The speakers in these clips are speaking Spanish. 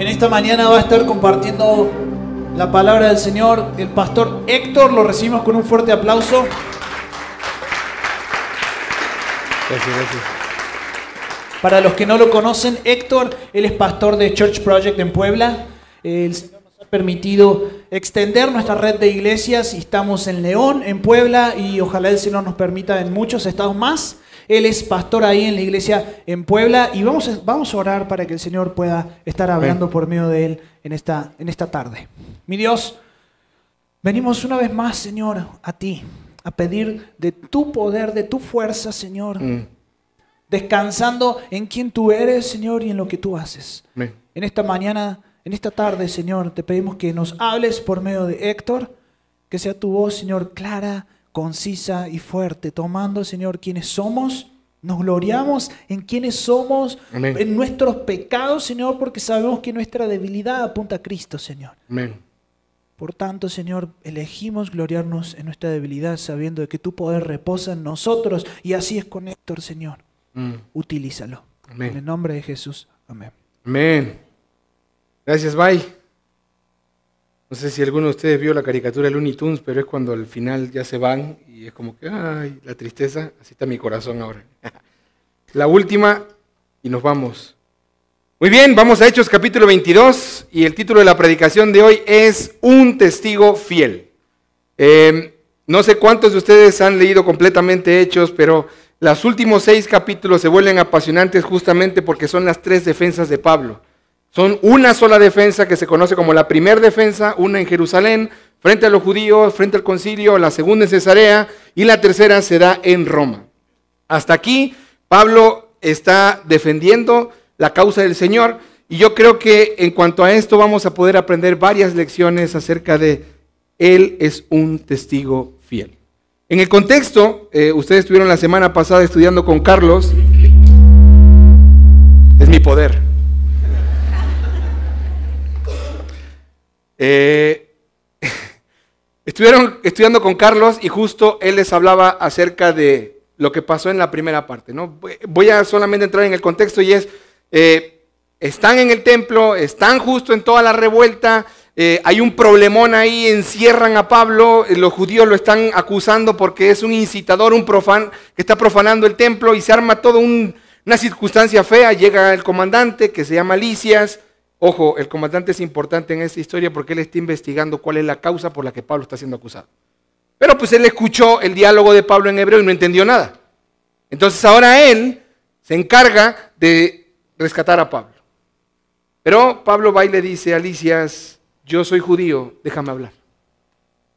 En esta mañana va a estar compartiendo la palabra del Señor el pastor Héctor. Lo recibimos con un fuerte aplauso. Gracias. Para los que no lo conocen, Héctor, él es pastor de Church Project en Puebla. El Señor nos ha permitido extender nuestra red de iglesias y estamos en León, en Puebla, y ojalá el Señor nos permita en muchos estados más. Él es pastor ahí en la iglesia en Puebla y vamos a orar para que el Señor pueda estar hablando por medio de él en esta tarde. Mi Dios, venimos una vez más, Señor, a ti, a pedir de tu poder, de tu fuerza, Señor, descansando en quien tú eres, Señor, y en lo que tú haces. En esta mañana, en esta tarde, Señor, te pedimos que nos hables por medio de Héctor, que sea tu voz, Señor, clara, concisa y fuerte, tomando, Señor, quienes somos, nos gloriamos en quienes somos, Amén. En nuestros pecados, Señor, porque sabemos que nuestra debilidad apunta a Cristo, Señor. Amén. Por tanto, Señor, elegimos gloriarnos en nuestra debilidad, sabiendo de que tu poder reposa en nosotros, y así es con Héctor, Señor. Utilízalo. Amén. En el nombre de Jesús. Amén. Amén. Gracias, bye. No sé si alguno de ustedes vio la caricatura de Looney Tunes, pero es cuando al final ya se van y es como que, ay, la tristeza. Así está mi corazón ahora. La última y nos vamos. Muy bien, vamos a Hechos capítulo 22 y el título de la predicación de hoy es Un testigo fiel. No sé cuántos de ustedes han leído completamente Hechos, pero los últimos 6 capítulos se vuelven apasionantes justamente porque son las 3 defensas de Pablo. Son una sola defensa que se conoce como la primera defensa, una en Jerusalén, frente a los judíos, frente al concilio, la segunda en Cesarea y la tercera se da en Roma. Hasta aquí Pablo está defendiendo la causa del Señor y yo creo que en cuanto a esto vamos a poder aprender varias lecciones acerca de Él es un testigo fiel. En el contexto, ustedes estuvieron la semana pasada estudiando con Carlos, es mi poder. Estuvieron estudiando con Carlos y justo él les hablaba acerca de lo que pasó en la primera parte, ¿no? Voy a solamente entrar en el contexto y es, están en el templo, están justo en toda la revuelta, hay un problemón ahí, encierran a Pablo, los judíos lo están acusando porque es un incitador, un profano que está profanando el templo y se arma toda una circunstancia fea, llega el comandante que se llama Lisias. Ojo, el comandante es importante en esta historia porque él está investigando cuál es la causa por la que Pablo está siendo acusado. Pero pues él escuchó el diálogo de Pablo en hebreo y no entendió nada. Entonces ahora él se encarga de rescatar a Pablo. Pero Pablo va y le dice a Lisias, yo soy judío, déjame hablar.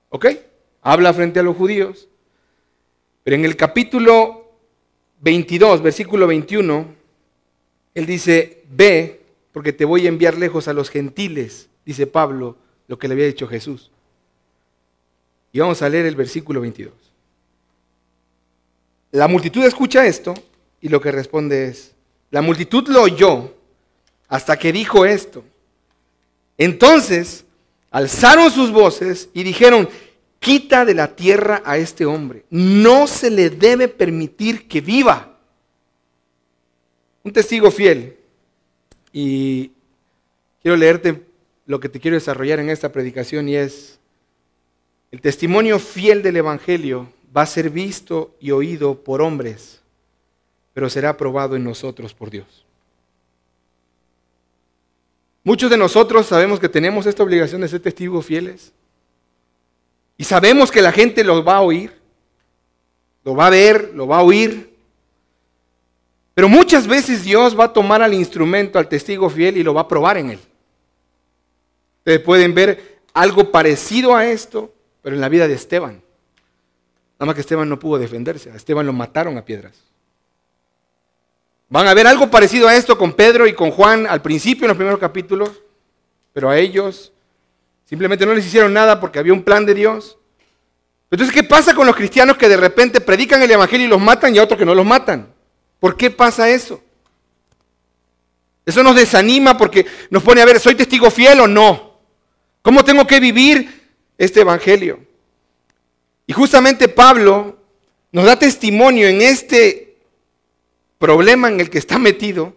¿Ok? Habla frente a los judíos. Pero en el capítulo 22, versículo 21, él dice, ve, porque te voy a enviar lejos a los gentiles, dice Pablo, lo que le había dicho Jesús. Y vamos a leer el versículo 22. La multitud escucha esto y lo que responde es, la multitud lo oyó hasta que dijo esto. Entonces alzaron sus voces y dijeron, quita de la tierra a este hombre, no se le debe permitir que viva. Un testigo fiel. Y quiero leerte lo que te quiero desarrollar en esta predicación y es, el testimonio fiel del Evangelio va a ser visto y oído por hombres, pero será probado en nosotros por Dios. Muchos de nosotros sabemos que tenemos esta obligación de ser testigos fieles y sabemos que la gente lo va a oír, lo va a ver, lo va a oír. Pero muchas veces Dios va a tomar al instrumento, al testigo fiel y lo va a probar en él. Ustedes pueden ver algo parecido a esto, pero en la vida de Esteban. Nada más que Esteban no pudo defenderse, a Esteban lo mataron a piedras. Van a ver algo parecido a esto con Pedro y con Juan al principio en los primeros capítulos, pero a ellos simplemente no les hicieron nada porque había un plan de Dios. Entonces, ¿qué pasa con los cristianos que de repente predican el evangelio y los matan y a otros que no los matan? ¿Por qué pasa eso? Eso nos desanima porque nos pone a ver, ¿soy testigo fiel o no? ¿Cómo tengo que vivir este evangelio? Y justamente Pablo nos da testimonio en este problema en el que está metido,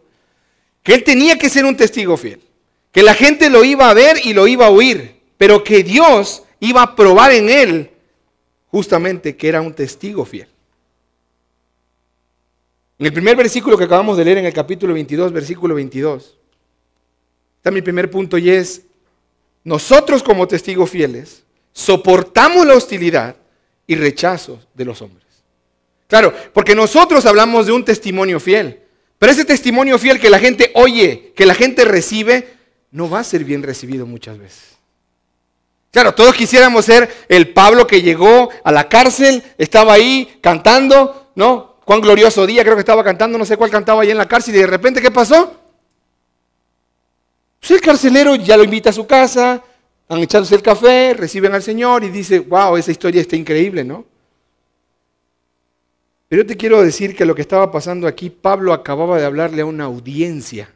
que él tenía que ser un testigo fiel. que la gente lo iba a ver y lo iba a oír, pero que Dios iba a probar en él justamente que era un testigo fiel. En el primer versículo que acabamos de leer, en el capítulo 22, versículo 22, está mi primer punto y es: nosotros como testigos fieles soportamos la hostilidad y rechazo de los hombres. Claro, porque nosotros hablamos de un testimonio fiel, pero ese testimonio fiel que la gente oye, que la gente recibe, no va a ser bien recibido muchas veces. Claro, todos quisiéramos ser el Pablo que llegó a la cárcel, estaba ahí cantando, ¿no? Cuán glorioso día, creo que estaba cantando, no sé cuál cantaba ahí en la cárcel, y de repente, ¿qué pasó? Pues el carcelero ya lo invita a su casa, han echándose el café, reciben al Señor y dice, wow, esa historia está increíble, ¿no? Pero yo te quiero decir que lo que estaba pasando aquí, Pablo acababa de hablarle a una audiencia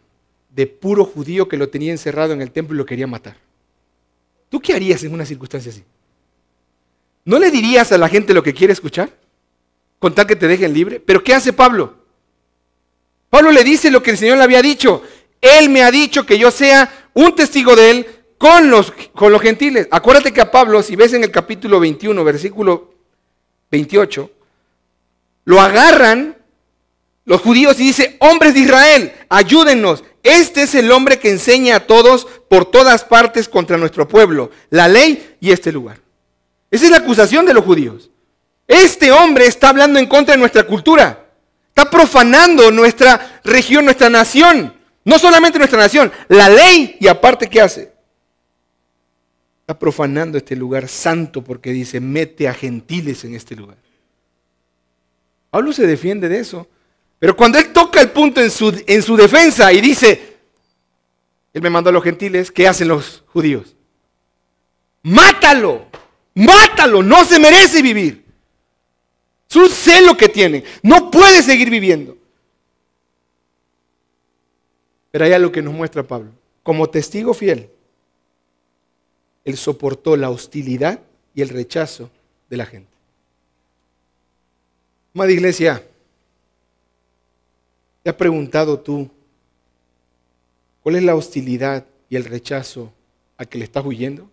de puro judío que lo tenía encerrado en el templo y lo quería matar. ¿Tú qué harías en una circunstancia así? ¿No le dirías a la gente lo que quiere escuchar? Con tal que te dejen libre. ¿Pero qué hace Pablo? Pablo le dice lo que el Señor le había dicho. Él me ha dicho que yo sea un testigo de Él con los gentiles. Acuérdate que a Pablo, si ves en el capítulo 21, versículo 28, lo agarran los judíos y dice, hombres de Israel, ayúdennos. Este es el hombre que enseña a todos por todas partes contra nuestro pueblo, la ley y este lugar. Esa es la acusación de los judíos. Este hombre está hablando en contra de nuestra cultura. Está profanando nuestra región, nuestra nación. No solamente nuestra nación, la ley, y aparte, ¿qué hace? Está profanando este lugar santo porque dice, mete a gentiles en este lugar. Pablo se defiende de eso. Pero cuando él toca el punto en su defensa y dice, él me mandó a los gentiles, ¿qué hacen los judíos? Mátalo, mátalo, no se merece vivir. Es un celo que tiene, no puede seguir viviendo. Pero hay algo que nos muestra Pablo. Como testigo fiel, él soportó la hostilidad y el rechazo de la gente. Amada iglesia, ¿te has preguntado tú cuál es la hostilidad y el rechazo a que le estás huyendo?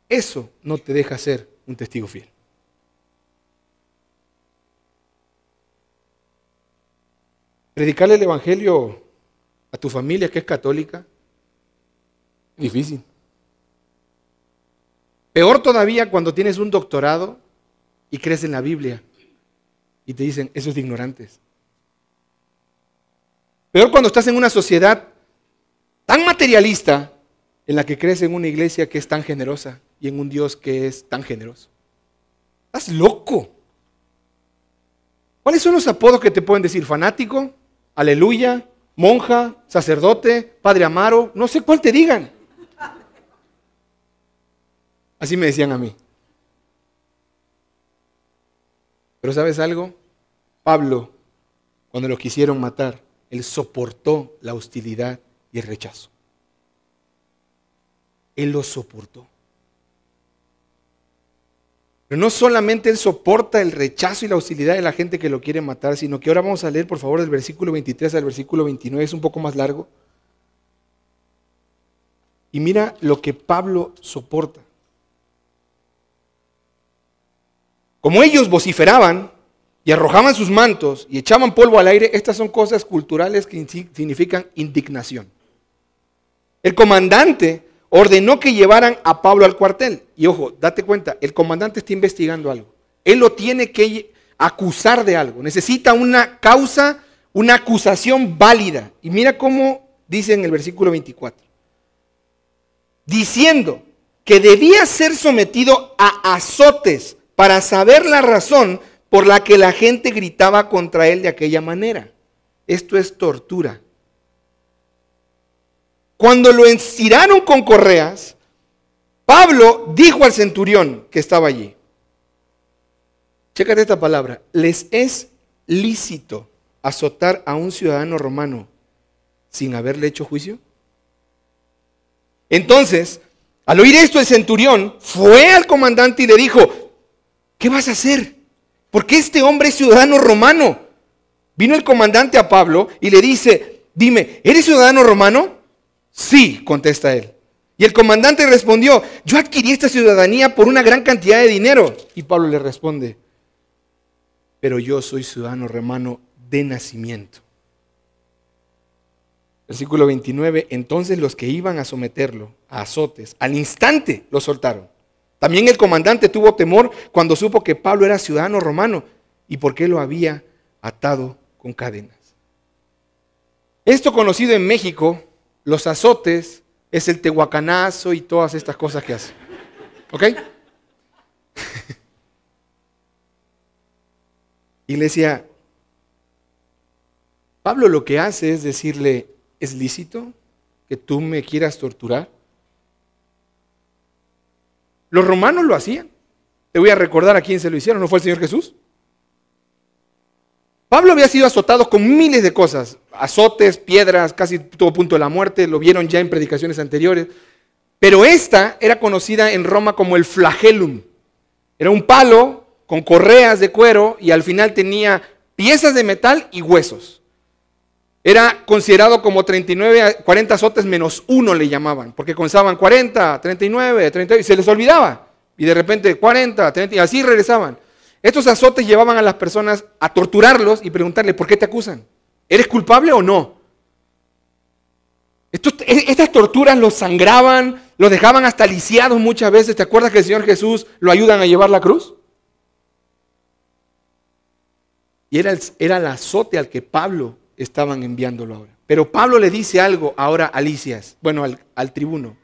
Eso no te deja ser un testigo fiel. Predicarle el evangelio a tu familia que es católica es difícil. Peor todavía cuando tienes un doctorado y crees en la Biblia y te dicen, eso es de ignorantes. Peor cuando estás en una sociedad tan materialista en la que crees en una iglesia que es tan generosa y en un Dios que es tan generoso. Estás loco. ¿Cuáles son los apodos que te pueden decir? Fanático, aleluya, monja, sacerdote, padre Amaro, no sé cuál te digan. Así me decían a mí. Pero ¿sabes algo? Pablo, cuando lo quisieron matar, él soportó la hostilidad y el rechazo. Él lo soportó. Pero no solamente él soporta el rechazo y la hostilidad de la gente que lo quiere matar, sino que ahora vamos a leer, por favor, del versículo 23 al versículo 29, es un poco más largo. Y mira lo que Pablo soporta. Como ellos vociferaban y arrojaban sus mantos y echaban polvo al aire, estas son cosas culturales que significan indignación. El comandante ordenó que llevaran a Pablo al cuartel. Y ojo, date cuenta, el comandante está investigando algo. Él lo tiene que acusar de algo. Necesita una causa, una acusación válida. Y mira cómo dice en el versículo 24. Diciendo que debía ser sometido a azotes para saber la razón por la que la gente gritaba contra él de aquella manera. Esto es tortura. Cuando lo estiraron con correas, Pablo dijo al centurión que estaba allí. Chécate esta palabra. ¿Les es lícito azotar a un ciudadano romano sin haberle hecho juicio? Entonces, al oír esto, el centurión fue al comandante y le dijo, ¿qué vas a hacer? Porque este hombre es ciudadano romano. Vino el comandante a Pablo y le dice, Dime, ¿eres ciudadano romano? Sí, contesta él. Y el comandante respondió, yo adquirí esta ciudadanía por una gran cantidad de dinero. Y Pablo le responde, pero yo soy ciudadano romano de nacimiento. Versículo 29, entonces los que iban a someterlo a azotes, al instante lo soltaron. También el comandante tuvo temor cuando supo que Pablo era ciudadano romano y por qué lo había atado con cadenas. Esto conocido en México, los azotes, es el tehuacanazo y todas estas cosas que hace. ¿Ok? Iglesia, Pablo lo que hace es decirle, ¿es lícito que tú me quieras torturar? Los romanos lo hacían. Te voy a recordar a quién se lo hicieron, ¿no fue el Señor Jesús? Pablo había sido azotado con miles de cosas, azotes, piedras, casi todo punto de la muerte, lo vieron ya en predicaciones anteriores, pero esta era conocida en Roma como el flagellum. Era un palo con correas de cuero y al final tenía piezas de metal y huesos. Era considerado como 39 a 40 azotes menos uno le llamaban, porque contaban 40, 39, 30 y se les olvidaba. Y de repente 40, 30 y así regresaban. Estos azotes llevaban a las personas a torturarlos y preguntarle, ¿por qué te acusan? ¿Eres culpable o no? Estas torturas los sangraban, los dejaban hasta lisiados muchas veces. ¿Te acuerdas que el Señor Jesús lo ayudan a llevar la cruz? Y era el azote al que Pablo estaban enviándolo ahora. Pero Pablo le dice algo ahora a Lisias, bueno, al tribuno.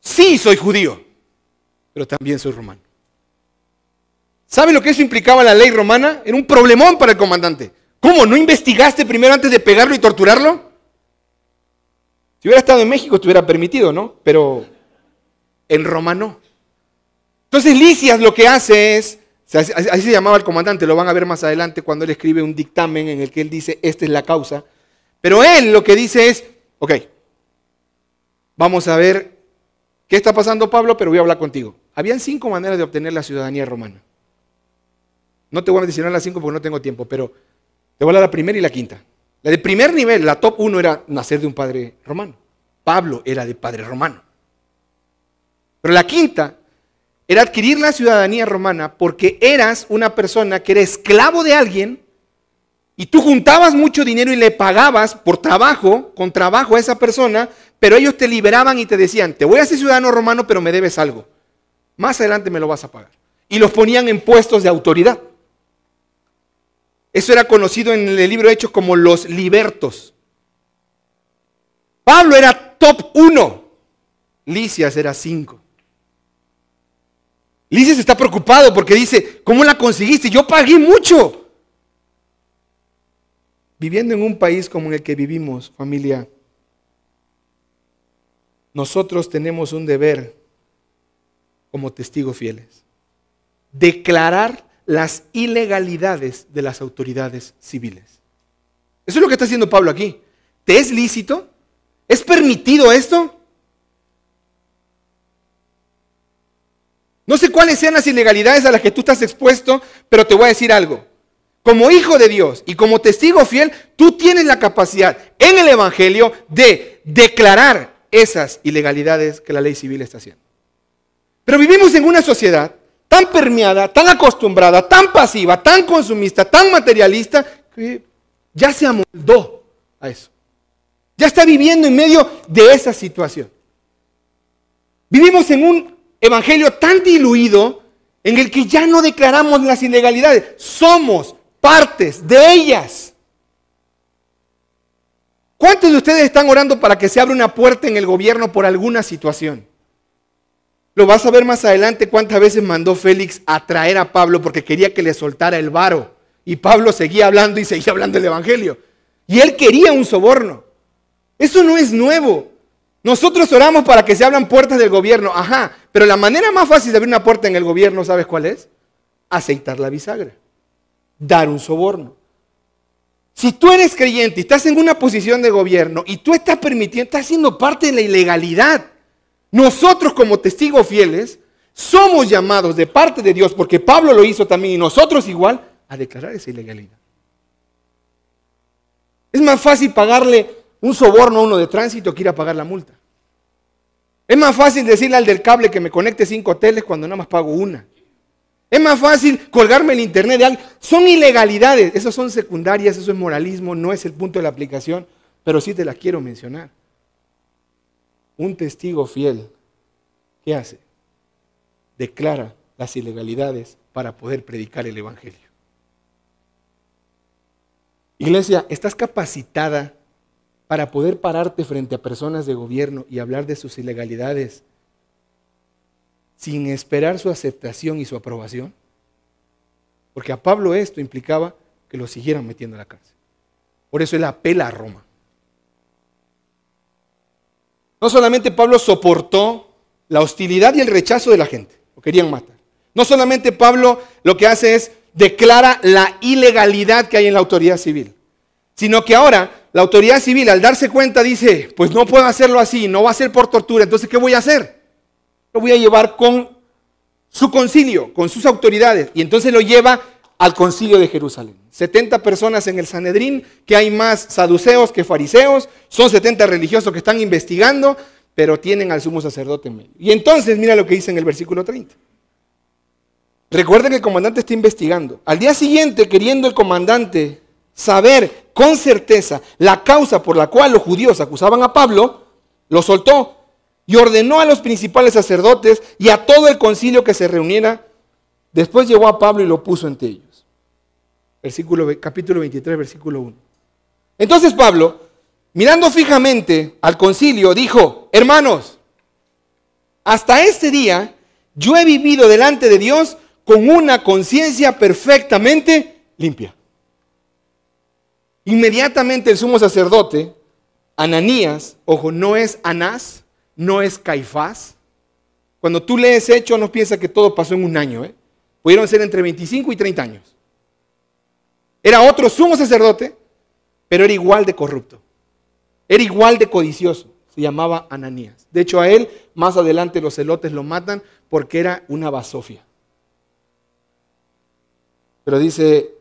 Sí, soy judío, pero también soy romano. ¿Sabe lo que eso implicaba en la ley romana? Era un problemón para el comandante. ¿Cómo? ¿No investigaste primero antes de pegarlo y torturarlo? Si hubiera estado en México te hubiera permitido, ¿no? Pero en Roma no. Entonces Lisias lo que hace es, así se llamaba el comandante, lo van a ver más adelante cuando él escribe un dictamen en el que él dice, esta es la causa. Pero él lo que dice es, ok, vamos a ver qué está pasando, Pablo, pero voy a hablar contigo. Habían 5 maneras de obtener la ciudadanía romana. No te voy a mencionar las 5 porque no tengo tiempo, pero te voy a dar la primera y la quinta. La de primer nivel, la top 1 era nacer de un padre romano. Pablo era de padre romano. Pero la quinta era adquirir la ciudadanía romana porque eras una persona que era esclavo de alguien y tú juntabas mucho dinero y le pagabas por trabajo, con trabajo a esa persona, pero ellos te liberaban y te decían, te voy a hacer ciudadano romano, pero me debes algo. Más adelante me lo vas a pagar. Y los ponían en puestos de autoridad. Eso era conocido en el libro de Hechos como los libertos. Pablo era top 1. Lisias era 5. Lisias está preocupado porque dice, ¿cómo la conseguiste? Yo pagué mucho. Viviendo en un país como en el que vivimos, familia, nosotros tenemos un deber como testigos fieles. Declarar las ilegalidades de las autoridades civiles. Eso es lo que está haciendo Pablo aquí. ¿Te es lícito? ¿Es permitido esto? No sé cuáles sean las ilegalidades a las que tú estás expuesto, pero te voy a decir algo. Como hijo de Dios y como testigo fiel, tú tienes la capacidad en el Evangelio de declarar esas ilegalidades que la ley civil está haciendo. Pero vivimos en una sociedad tan permeada, tan acostumbrada, tan pasiva, tan consumista, tan materialista, que ya se amoldó a eso. Ya está viviendo en medio de esa situación. Vivimos en un evangelio tan diluido en el que ya no declaramos las ilegalidades. Somos partes de ellas. ¿Cuántos de ustedes están orando para que se abra una puerta en el gobierno por alguna situación? Lo vas a ver más adelante cuántas veces mandó Félix a traer a Pablo porque quería que le soltara el varo. Y Pablo seguía hablando y seguía hablando del evangelio. Y él quería un soborno. Eso no es nuevo. Nosotros oramos para que se abran puertas del gobierno. Ajá, pero la manera más fácil de abrir una puerta en el gobierno, ¿sabes cuál es? Aceitar la bisagra. Dar un soborno. Si tú eres creyente y estás en una posición de gobierno y tú estás permitiendo, estás siendo parte de la ilegalidad. Nosotros como testigos fieles somos llamados de parte de Dios, porque Pablo lo hizo también y nosotros igual, a declarar esa ilegalidad. Es más fácil pagarle un soborno a uno de tránsito que ir a pagar la multa. Es más fácil decirle al del cable que me conecte 5 teles cuando nada más pago una. Es más fácil colgarme el internet de alguien. Son ilegalidades, esas son secundarias, eso es moralismo, no es el punto de la aplicación, pero sí te las quiero mencionar. Un testigo fiel, ¿qué hace? Declara las ilegalidades para poder predicar el evangelio. Iglesia, ¿estás capacitada para poder pararte frente a personas de gobierno y hablar de sus ilegalidades sin esperar su aceptación y su aprobación? Porque a Pablo esto implicaba que lo siguieran metiendo a la cárcel. Por eso él apela a Roma. No solamente Pablo soportó la hostilidad y el rechazo de la gente, lo querían matar. No solamente Pablo lo que hace es declara la ilegalidad que hay en la autoridad civil, sino que ahora la autoridad civil al darse cuenta dice, pues no puedo hacerlo así, no va a ser por tortura, entonces ¿qué voy a hacer? Lo voy a llevar con su concilio, con sus autoridades, y entonces lo lleva al concilio de Jerusalén. 70 personas en el Sanedrín, que hay más saduceos que fariseos, son 70 religiosos que están investigando, pero tienen al sumo sacerdote en medio. Y entonces mira lo que dice en el versículo 30. Recuerden que el comandante está investigando. Al día siguiente, queriendo el comandante saber con certeza la causa por la cual los judíos acusaban a Pablo, lo soltó y ordenó a los principales sacerdotes y a todo el concilio que se reuniera. Después llevó a Pablo y lo puso entre ellos. Capítulo 23, versículo 1. Entonces Pablo, mirando fijamente al concilio, dijo, hermanos, hasta este día yo he vivido delante de Dios con una conciencia perfectamente limpia. Inmediatamente el sumo sacerdote, Ananías, ojo, no es Anás, no es Caifás. Cuando tú lees Hechos, no piensas que todo pasó en un año, Pudieron ser entre 25 y 30 años. Era otro sumo sacerdote, pero era igual de corrupto. Era igual de codicioso. Se llamaba Ananías. De hecho, a él, más adelante los celotes lo matan porque era una basofia. Pero dice,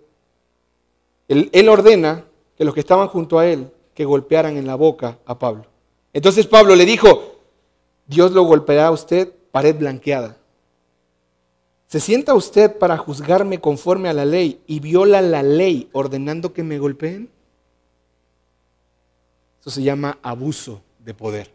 él ordena que los que estaban junto a él, que golpearan en la boca a Pablo. Entonces Pablo le dijo, Dios lo golpeará a usted, pared blanqueada. ¿Se sienta usted para juzgarme conforme a la ley y viola la ley ordenando que me golpeen? Eso se llama abuso de poder.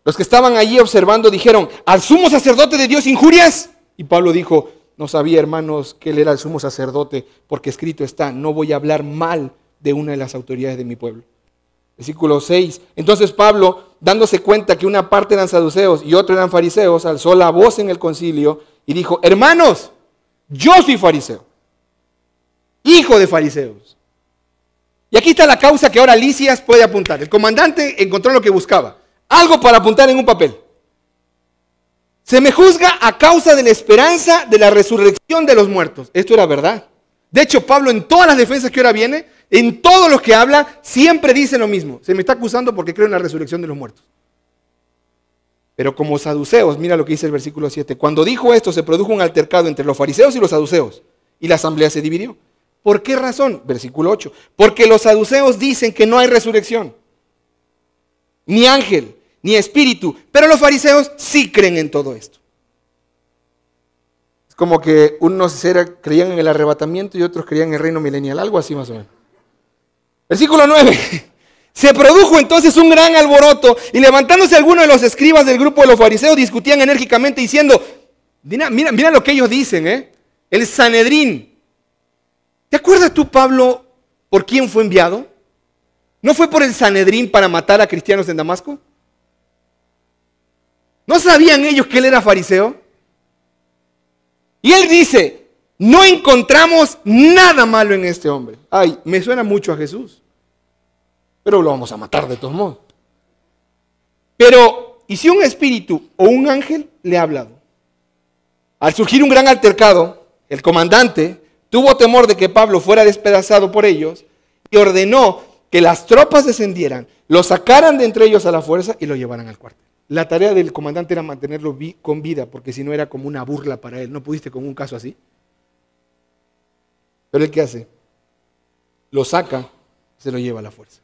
Los que estaban allí observando dijeron, ¿al sumo sacerdote de Dios injurias? Y Pablo dijo, no sabía, hermanos, que él era el sumo sacerdote, porque escrito está, no voy a hablar mal de una de las autoridades de mi pueblo. Versículo 6. Entonces Pablo, dándose cuenta que una parte eran saduceos y otra eran fariseos, alzó la voz en el concilio y dijo, hermanos, yo soy fariseo, hijo de fariseos. Y aquí está la causa que ahora Lisias puede apuntar. El comandante encontró lo que buscaba, algo para apuntar en un papel. Se me juzga a causa de la esperanza de la resurrección de los muertos. Esto era verdad. De hecho, Pablo en todas las defensas que ahora viene, en todos los que habla, siempre dice lo mismo. Se me está acusando porque creo en la resurrección de los muertos. Pero como saduceos, mira lo que dice el versículo 7. Cuando dijo esto, se produjo un altercado entre los fariseos y los saduceos. Y la asamblea se dividió. ¿Por qué razón? Versículo 8. Porque los saduceos dicen que no hay resurrección, ni ángel, ni espíritu. Pero los fariseos sí creen en todo esto. Es como que unos creían en el arrebatamiento y otros creían en el reino milenial. Algo así más o menos. Versículo 9. Se produjo entonces un gran alboroto y levantándose algunos de los escribas del grupo de los fariseos discutían enérgicamente diciendo, mira lo que ellos dicen, el Sanedrín. ¿Te acuerdas tú, Pablo, por quién fue enviado? ¿No fue por el Sanedrín para matar a cristianos en Damasco? ¿No sabían ellos que él era fariseo? Y él dice, no encontramos nada malo en este hombre. Ay, me suena mucho a Jesús. Pero lo vamos a matar de todos modos. Pero, ¿y si un espíritu o un ángel le ha hablado? Al surgir un gran altercado, el comandante tuvo temor de que Pablo fuera despedazado por ellos y ordenó que las tropas descendieran, lo sacaran de entre ellos a la fuerza y lo llevaran al cuartel. La tarea del comandante era mantenerlo con vida, porque si no era como una burla para él. ¿No pudiste con un caso así? Pero ¿él qué hace? lo saca, se lo lleva a la fuerza.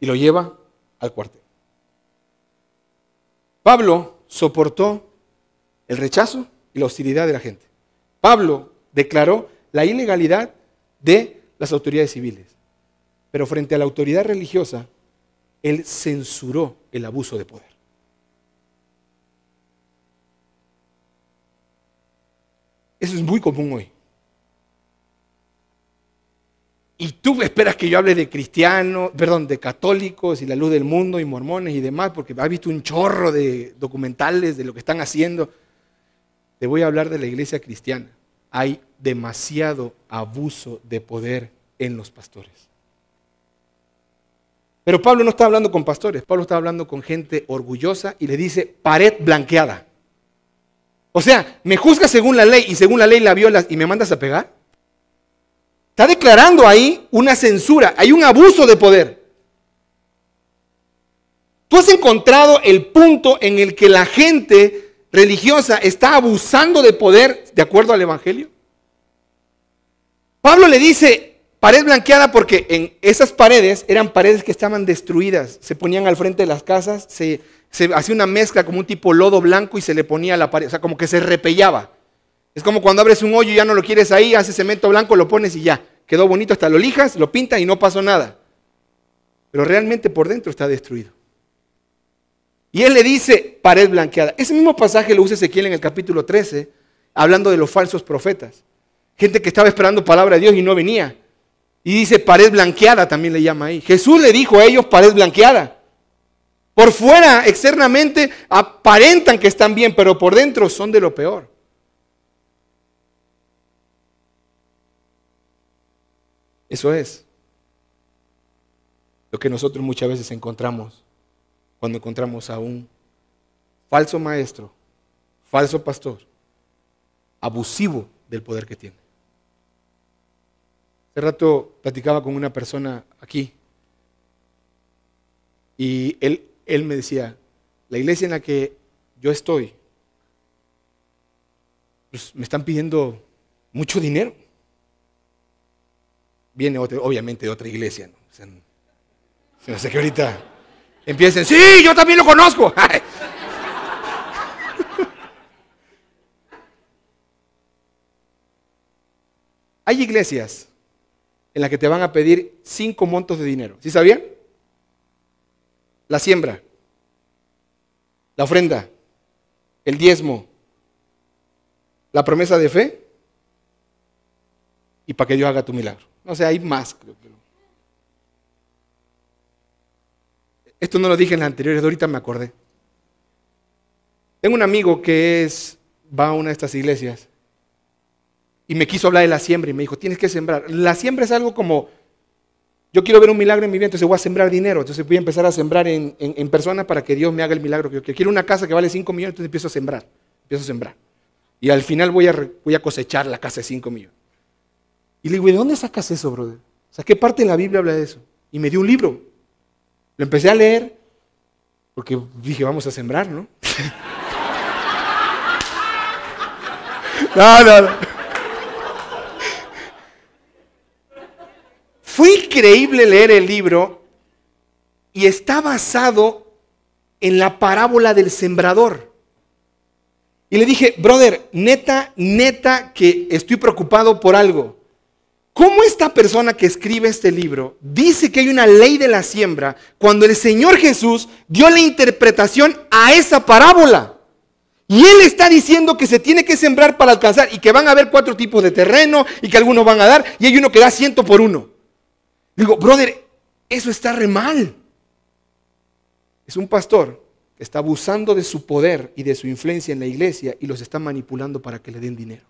Y lo lleva al cuartel. Pablo soportó el rechazo y la hostilidad de la gente. Pablo declaró la ilegalidad de las autoridades civiles. Pero frente a la autoridad religiosa, él censuró el abuso de poder. Eso es muy común hoy. Y tú esperas que yo hable de de católicos y la luz del mundo y mormones y demás, porque has visto un chorro de documentales de lo que están haciendo. Te voy a hablar de la iglesia cristiana. Hay demasiado abuso de poder en los pastores. Pero Pablo no está hablando con pastores, Pablo está hablando con gente orgullosa y le dice pared blanqueada. O sea, ¿me juzgas según la ley y según la ley la violas y me mandas a pegar? Está declarando ahí una censura, hay un abuso de poder. ¿Tú has encontrado el punto en el que la gente religiosa está abusando de poder de acuerdo al Evangelio? Pablo le dice pared blanqueada porque en esas paredes eran paredes que estaban destruidas, se ponían al frente de las casas, se hacía una mezcla como un tipo lodo blanco y se le ponía a la pared, o sea, como que se repellaba. Es como cuando abres un hoyo y ya no lo quieres ahí, haces cemento blanco, lo pones y ya, quedó bonito, hasta lo lijas, lo pintas y no pasó nada. Pero realmente por dentro está destruido. Y él le dice pared blanqueada. Ese mismo pasaje lo usa Ezequiel en el capítulo 13, hablando de los falsos profetas. Gente que estaba esperando palabra de Dios y no venía. Y dice pared blanqueada, también le llama ahí. Jesús le dijo a ellos pared blanqueada. Por fuera, externamente, aparentan que están bien, pero por dentro son de lo peor. Eso es lo que nosotros muchas veces encontramos cuando encontramos a un falso maestro, falso pastor, abusivo del poder que tiene. Hace rato platicaba con una persona aquí y él me decía, la iglesia en la que yo estoy, pues me están pidiendo mucho dinero. Viene obviamente de otra iglesia, ¿no? O sea, no sé que ahorita empiecen, sí, yo también lo conozco. Hay iglesias en las que te van a pedir 5 montos de dinero. ¿Sí sabían? La siembra, la ofrenda, el diezmo, la promesa de fe y para que Dios haga tu milagro. No sé, hay más, creo. Esto no lo dije en las anteriores, de ahorita me acordé. Tengo un amigo que va a una de estas iglesias y me quiso hablar de la siembra y me dijo, tienes que sembrar. La siembra es algo como, yo quiero ver un milagro en mi vida, entonces voy a sembrar dinero, entonces voy a empezar a sembrar en personas para que Dios me haga el milagro que yo quiero. Quiero una casa que vale 5 millones, entonces empiezo a sembrar. Y al final voy a cosechar la casa de 5 millones. Y le digo, ¿de dónde sacas eso, brother? O sea, ¿qué parte de la Biblia habla de eso? Y me dio un libro. Lo empecé a leer porque dije, vamos a sembrar, ¿no? No. Fue increíble leer el libro y está basado en la parábola del sembrador. Y le dije, brother, neta que estoy preocupado por algo. ¿Cómo esta persona que escribe este libro dice que hay una ley de la siembra cuando el Señor Jesús dio la interpretación a esa parábola? Y Él está diciendo que se tiene que sembrar para alcanzar y que van a haber 4 tipos de terreno y que algunos van a dar y hay uno que da 100 por 1. Digo, brother, eso está re mal. Es un pastor que está abusando de su poder y de su influencia en la iglesia y los está manipulando para que le den dinero.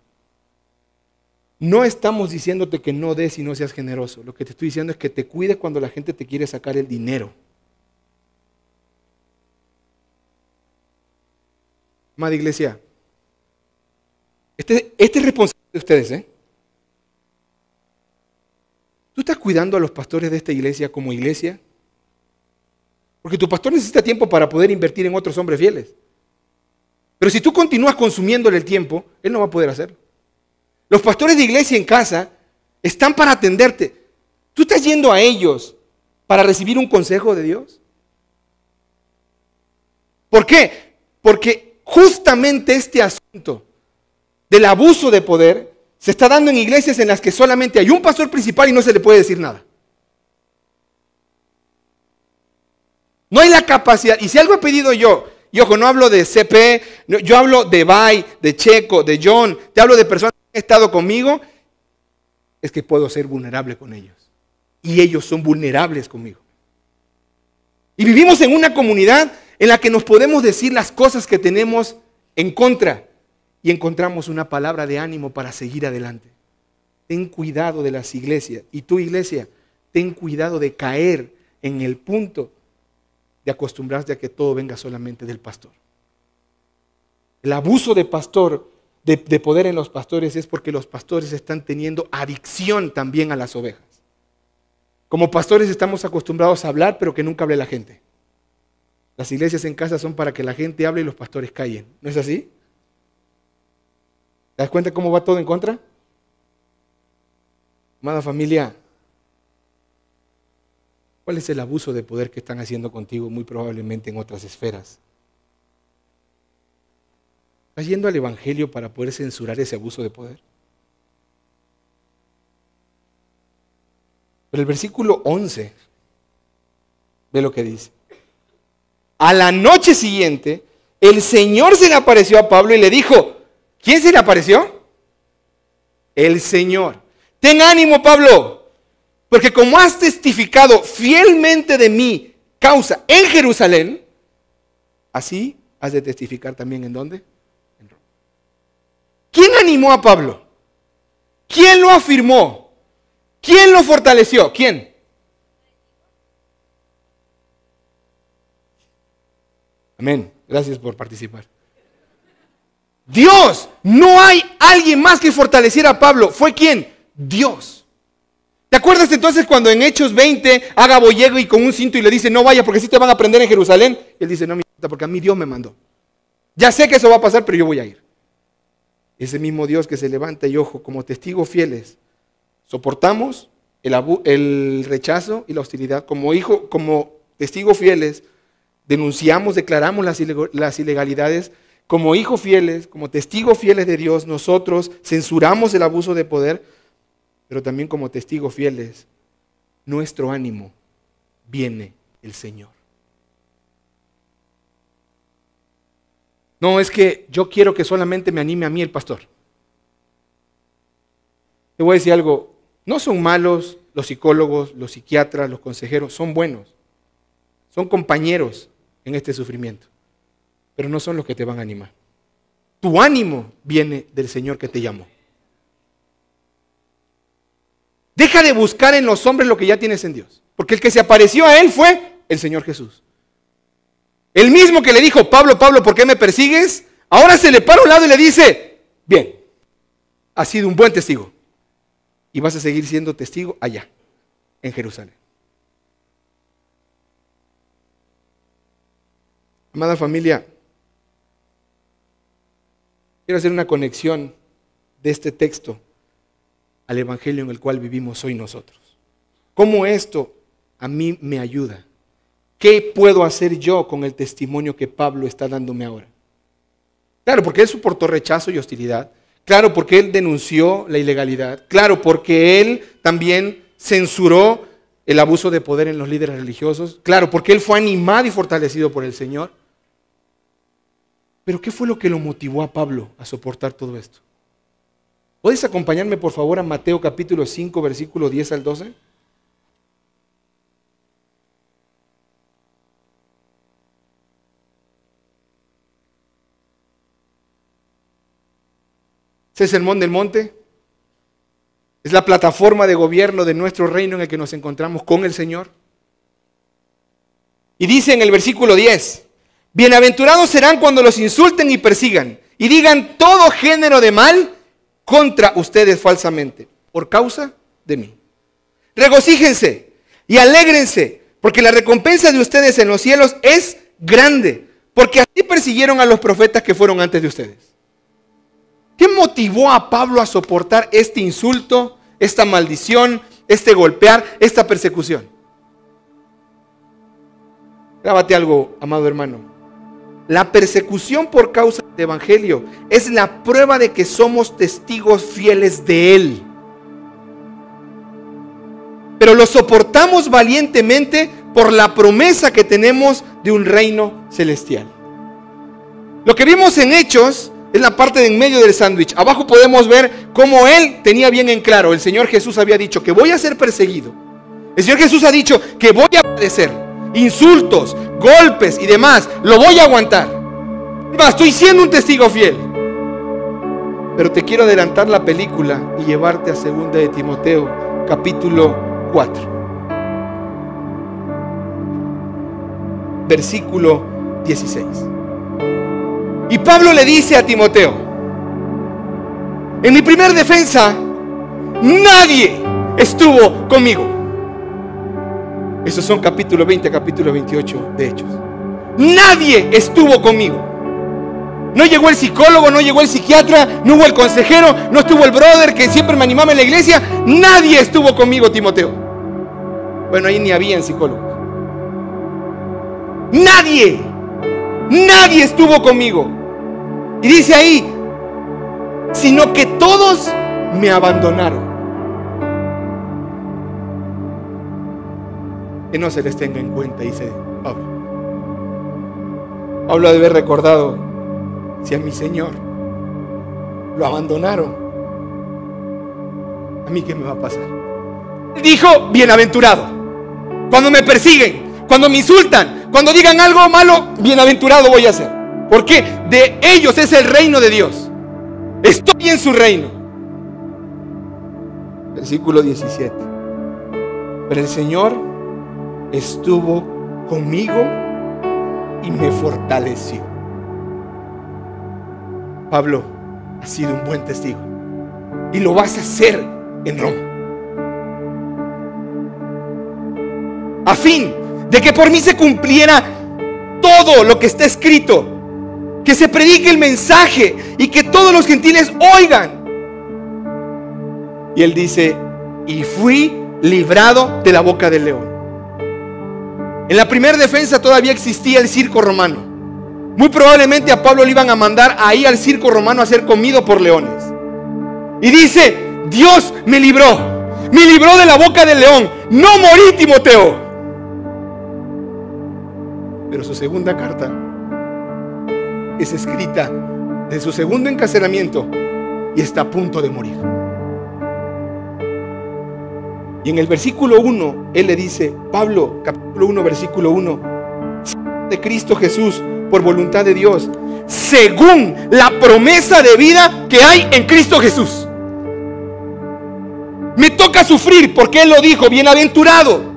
No estamos diciéndote que no des y no seas generoso. Lo que te estoy diciendo es que te cuides cuando la gente te quiere sacar el dinero. Amada iglesia, este es responsable de ustedes, ¿eh? ¿Tú estás cuidando a los pastores de esta iglesia como iglesia? Porque tu pastor necesita tiempo para poder invertir en otros hombres fieles. Pero si tú continúas consumiéndole el tiempo, él no va a poder hacerlo. Los pastores de iglesia en casa están para atenderte. ¿Tú estás yendo a ellos para recibir un consejo de Dios? ¿Por qué? Porque justamente este asunto del abuso de poder se está dando en iglesias en las que solamente hay un pastor principal y no se le puede decir nada. No hay la capacidad. Y si algo he pedido yo, y ojo, no hablo de CP, yo hablo de Bay, de Checo, de John, te hablo de personas que han estado conmigo, es que puedo ser vulnerable con ellos. Y ellos son vulnerables conmigo. Y vivimos en una comunidad en la que nos podemos decir las cosas que tenemos en contra y encontramos una palabra de ánimo para seguir adelante. Ten cuidado de las iglesias. Y tu iglesia, ten cuidado de caer en el punto de acostumbrarse a que todo venga solamente del pastor. El abuso de pastor, de poder en los pastores, es porque los pastores están teniendo adicción también a las ovejas. Como pastores estamos acostumbrados a hablar, pero que nunca hable la gente. Las iglesias en casa son para que la gente hable y los pastores callen. ¿No es así? ¿Te das cuenta cómo va todo en contra? Amada familia, ¿cuál es el abuso de poder que están haciendo contigo? Muy probablemente en otras esferas. ¿Estás yendo al evangelio para poder censurar ese abuso de poder? Pero el versículo 11, ve lo que dice. A la noche siguiente, el Señor se le apareció a Pablo y le dijo, ¿quién se le apareció? El Señor. Ten ánimo, Pablo, porque como has testificado fielmente de mi causa en Jerusalén, así has de testificar también ¿en dónde? En Roma. ¿Quién animó a Pablo? ¿Quién lo afirmó? ¿Quién lo fortaleció? ¿Quién? Amén. Gracias por participar. Dios. No hay alguien más que fortaleciera a Pablo. ¿Fue quién? Dios. ¿Te acuerdas entonces cuando en Hechos 20 Ágabo llega y con un cinto y le dice, no vaya porque si te van a prender en Jerusalén? Y él dice, no me importa porque a mí Dios me mandó. Ya sé que eso va a pasar, pero yo voy a ir. Ese mismo Dios que se levanta y ojo, como testigos fieles, soportamos el rechazo y la hostilidad. Como testigos fieles, denunciamos, declaramos las ilegalidades. Como hijos fieles, como testigos fieles de Dios, nosotros censuramos el abuso de poder, pero también como testigos fieles, nuestro ánimo viene el Señor. No es que yo quiero que solamente me anime a mí el pastor. Te voy a decir algo, no son malos los psicólogos, los psiquiatras, los consejeros, son buenos. Son compañeros en este sufrimiento, pero no son los que te van a animar. Tu ánimo viene del Señor que te llamó. Deja de buscar en los hombres lo que ya tienes en Dios, porque el que se apareció a él fue el Señor Jesús. El mismo que le dijo, Pablo, Pablo, ¿por qué me persigues? Ahora se le para a un lado y le dice, bien, has sido un buen testigo y vas a seguir siendo testigo allá, en Jerusalén. Amada familia, quiero hacer una conexión de este texto al evangelio en el cual vivimos hoy nosotros. ¿Cómo esto a mí me ayuda? ¿Qué puedo hacer yo con el testimonio que Pablo está dándome ahora? Claro, porque él soportó rechazo y hostilidad. Claro, porque él denunció la ilegalidad. Claro, porque él también censuró el abuso de poder en los líderes religiosos. Claro, porque él fue animado y fortalecido por el Señor. Pero ¿qué fue lo que lo motivó a Pablo a soportar todo esto? ¿Puedes acompañarme por favor a Mateo capítulo 5, versículo 10 al 12? ¿Ese es el Sermón del Monte? Es la plataforma de gobierno de nuestro reino en el que nos encontramos con el Señor. Y dice en el versículo 10, bienaventurados serán cuando los insulten y persigan y digan todo género de mal contra ustedes falsamente, por causa de mí. Regocíjense y alégrense, porque la recompensa de ustedes en los cielos es grande, porque así persiguieron a los profetas que fueron antes de ustedes. ¿Qué motivó a Pablo a soportar este insulto, esta maldición, este golpear, esta persecución. Grábate algo, amado hermano. La persecución por causa del evangelio es la prueba de que somos testigos fieles de Él. Pero lo soportamos valientemente por la promesa que tenemos de un reino celestial. Lo que vimos en Hechos es la parte de en medio del sándwich. Abajo podemos ver cómo Él tenía bien en claro. El Señor Jesús había dicho que voy a ser perseguido. El Señor Jesús ha dicho que voy a padecer insultos, golpes y demás. Lo voy a aguantar. Estoy siendo un testigo fiel. Pero te quiero adelantar la película y llevarte a 2 de Timoteo, capítulo 4, versículo 16. Y Pablo le dice a Timoteo: en mi primer defensa nadie estuvo conmigo. Esos son capítulo 20 a capítulo 28 de Hechos. Nadie estuvo conmigo. No llegó el psicólogo, no llegó el psiquiatra, no hubo el consejero, no estuvo el brother que siempre me animaba en la iglesia. Nadie estuvo conmigo, Timoteo. Bueno, ahí ni habían psicólogos. Nadie estuvo conmigo. Y dice ahí, sino que todos me abandonaron. Que no se les tenga en cuenta, dice Pablo. Pablo debe haber recordado: si a mi Señor lo abandonaron, ¿a mí qué me va a pasar? Dijo: bienaventurado. Cuando me persiguen, cuando me insultan, cuando digan algo malo, bienaventurado voy a ser. Porque de ellos es el reino de Dios. Estoy en su reino. Versículo 17. Pero el Señor estuvo conmigo y me fortaleció. Pablo ha sido un buen testigo y lo vas a hacer en Roma, a fin de que por mí se cumpliera todo lo que está escrito, que se predique el mensaje y que todos los gentiles oigan. Y él dice: y fui librado de la boca del león. En la primera defensa todavía existía el circo romano. Muy probablemente a Pablo le iban a mandar ahí al circo romano a ser comido por leones. Y dice: Dios me libró de la boca del león. No morí, Timoteo. Pero su segunda carta es escrita de su segundo encarcelamiento y está a punto de morir. Y en el versículo 1 él le dice, Pablo, capítulo 1, versículo 1, de Cristo Jesús, por voluntad de Dios, según la promesa de vida que hay en Cristo Jesús. Me toca sufrir porque Él lo dijo, bienaventurado.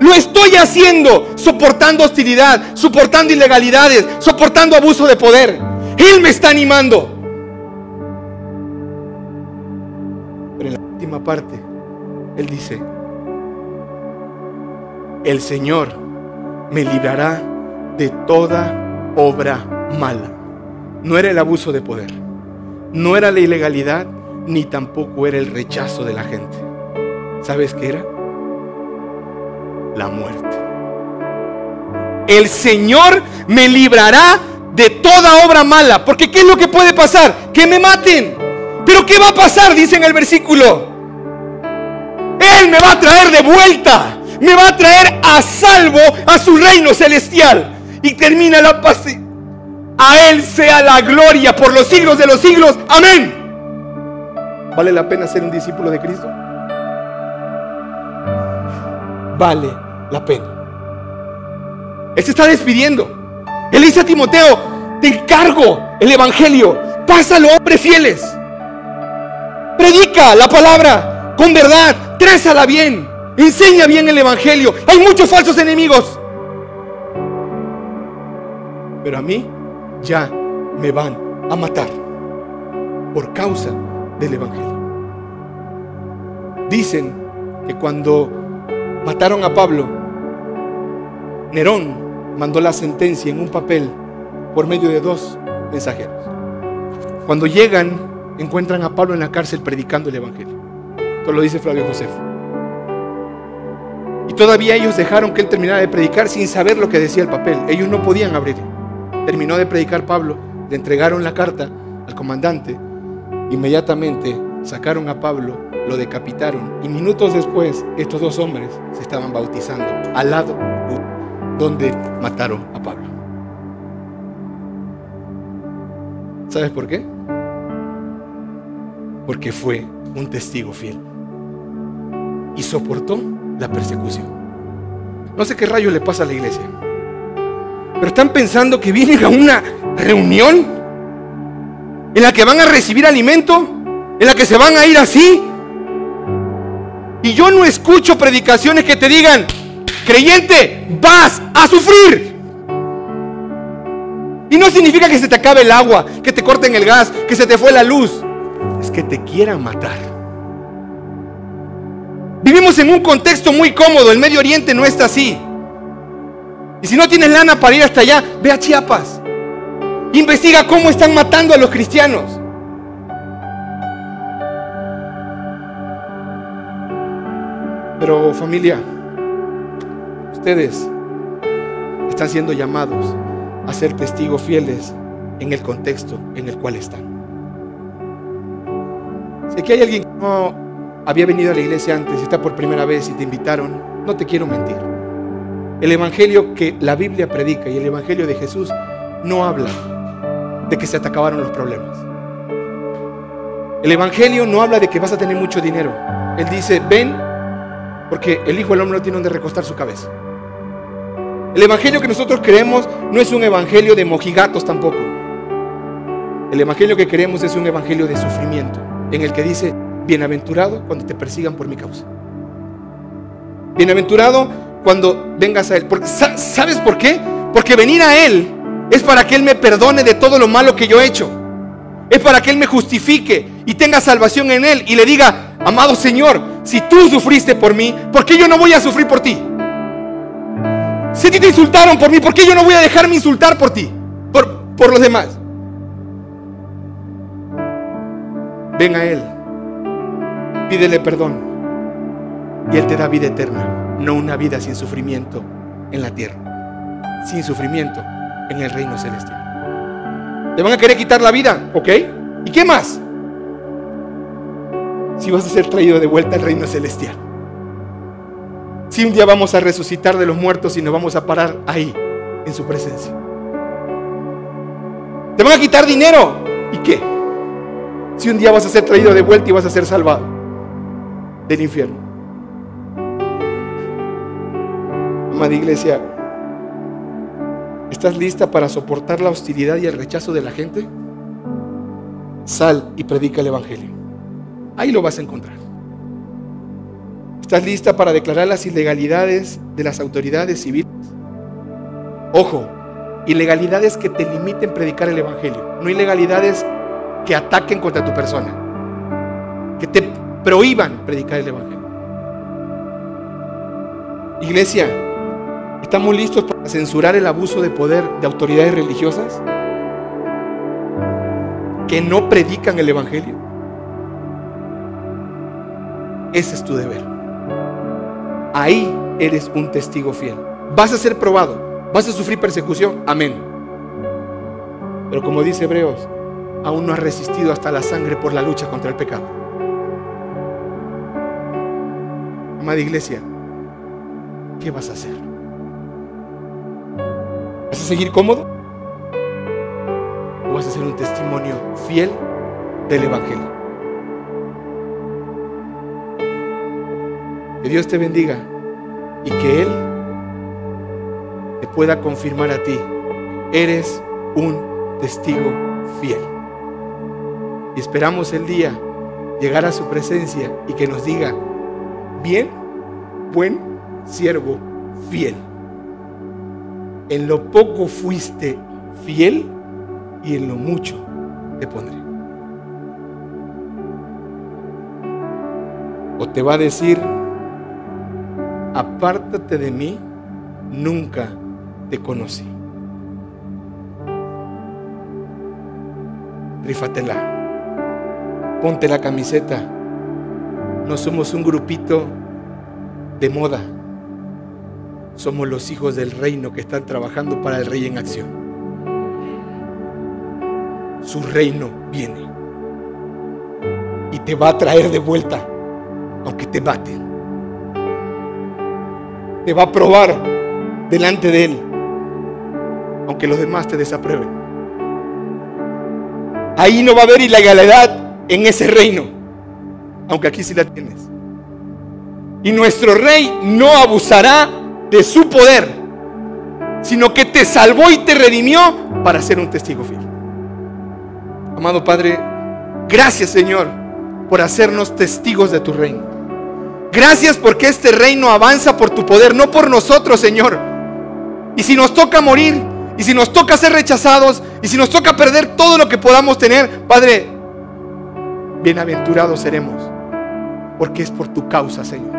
Lo estoy haciendo soportando hostilidad, soportando ilegalidades, soportando abuso de poder. Él me está animando. Pero en la última parte Él dice, el Señor me librará de toda obra mala. No era el abuso de poder, no era la ilegalidad, ni tampoco era el rechazo de la gente. ¿Sabes qué era? La muerte. El Señor me librará de toda obra mala. Porque ¿qué es lo que puede pasar? Que me maten. Pero ¿qué va a pasar? Dice en el versículo, Él me va a traer de vuelta, me va a traer a salvo a su reino celestial. Y termina la paz. A Él sea la gloria por los siglos de los siglos. Amén. ¿Vale la pena ser un discípulo de Cristo? Vale la pena. Él se está despidiendo. Él dice a Timoteo, te encargo el evangelio, pásalo a hombres fieles, predica la palabra con verdad, trázala bien, enseña bien el evangelio. Hay muchos falsos enemigos, pero a mí ya me van a matar por causa del evangelio. Dicen que cuando mataron a Pablo, Nerón mandó la sentencia en un papel por medio de 2 mensajeros. Cuando llegan, encuentran a Pablo en la cárcel predicando el evangelio. Esto lo dice Flavio Josefo. Y todavía ellos dejaron que él terminara de predicar sin saber lo que decía el papel. Ellos no podían abrir. Terminó de predicar Pablo, le entregaron la carta al comandante. Inmediatamente sacaron a Pablo, lo decapitaron. Y minutos después, estos dos hombres se estaban bautizando al lado donde mataron a Pablo. ¿Sabes por qué? Porque fue un testigo fiel y soportó la persecución. No sé qué rayos le pasa a la iglesia, pero están pensando que vienen a una reunión en la que van a recibir alimento, en la que se van a ir así. Y yo no escucho predicaciones que te digan: creyente, vas a sufrir. Y no significa que se te acabe el agua, que te corten el gas, que se te fue la luz. Es que te quieran matar. Vivimos en un contexto muy cómodo. El Medio Oriente no está así. Y si no tienes lana para ir hasta allá, ve a Chiapas. Investiga cómo están matando a los cristianos. Pero familia, ustedes están siendo llamados a ser testigos fieles en el contexto en el cual están. Si aquí hay alguien que no había venido a la iglesia antes y está por primera vez y te invitaron, no te quiero mentir. El evangelio que la Biblia predica y el evangelio de Jesús no habla de que se te acabaron los problemas. El evangelio no habla de que vas a tener mucho dinero. Él dice: ven, porque el Hijo del Hombre no tiene donde recostar su cabeza. El evangelio que nosotros creemos no es un evangelio de mojigatos tampoco. El evangelio que queremos es un evangelio de sufrimiento, en el que dice: bienaventurado cuando te persigan por mi causa. Bienaventurado cuando vengas a Él. Porque, ¿sabes por qué? Porque venir a Él es para que Él me perdone de todo lo malo que yo he hecho. Es para que Él me justifique y tenga salvación en Él y le diga: amado Señor, si tú sufriste por mí, ¿por qué yo no voy a sufrir por ti? Si a ti te insultaron por mí, ¿por qué yo no voy a dejarme insultar por ti? Por los demás. Ven a Él, pídele perdón y Él te da vida eterna, no una vida sin sufrimiento en la tierra, sin sufrimiento en el reino celestial. Te van a querer quitar la vida, ¿ok? ¿Y qué más? Si vas a ser traído de vuelta al reino celestial. Si un día vamos a resucitar de los muertos y nos vamos a parar ahí, en su presencia. Te van a quitar dinero, ¿y qué? Si un día vas a ser traído de vuelta y vas a ser salvado del infierno. Amada iglesia, ¿estás lista para soportar la hostilidad y el rechazo de la gente? Sal y predica el evangelio. Ahí lo vas a encontrar. ¿Estás lista para declarar las ilegalidades de las autoridades civiles? Ojo, ilegalidades que te limiten predicar el evangelio, no ilegalidades que ataquen contra tu persona, que te prohíban predicar el evangelio. Iglesia, ¿estamos listos para censurar el abuso de poder de autoridades religiosas que no predican el evangelio? Ese es tu deber. Ahí eres un testigo fiel. Vas a ser probado, vas a sufrir persecución, amén. Pero como dice Hebreos, aún no has resistido hasta la sangre por la lucha contra el pecado. Amada iglesia, ¿qué vas a hacer? ¿Vas a seguir cómodo? ¿O vas a ser un testimonio fiel del evangelio? Que Dios te bendiga y que Él te pueda confirmar a ti: eres un testigo fiel. Y esperamos el día llegar a su presencia y que nos diga: bien, buen siervo fiel. En lo poco fuiste fiel y en lo mucho te pondré. O te va a decir: apártate de mí, nunca te conocí. Rífatela, ponte la camiseta. No somos un grupito de moda, somos los hijos del reino que están trabajando para el Rey en acción. Su reino viene y te va a traer de vuelta, aunque te maten. Te va a probar delante de Él, aunque los demás te desaprueben. Ahí no va a haber ilegalidad en ese reino, aunque aquí sí la tienes. Y nuestro Rey no abusará de su poder, sino que te salvó y te redimió para ser un testigo fiel. Amado Padre, gracias, Señor, por hacernos testigos de tu reino. Gracias porque este reino avanza por tu poder, no por nosotros, Señor. Y si nos toca morir, y si nos toca ser rechazados, y si nos toca perder todo lo que podamos tener, Padre, bienaventurados seremos, porque es por tu causa, Señor.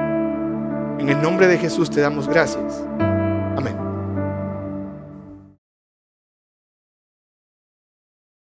En el nombre de Jesús te damos gracias.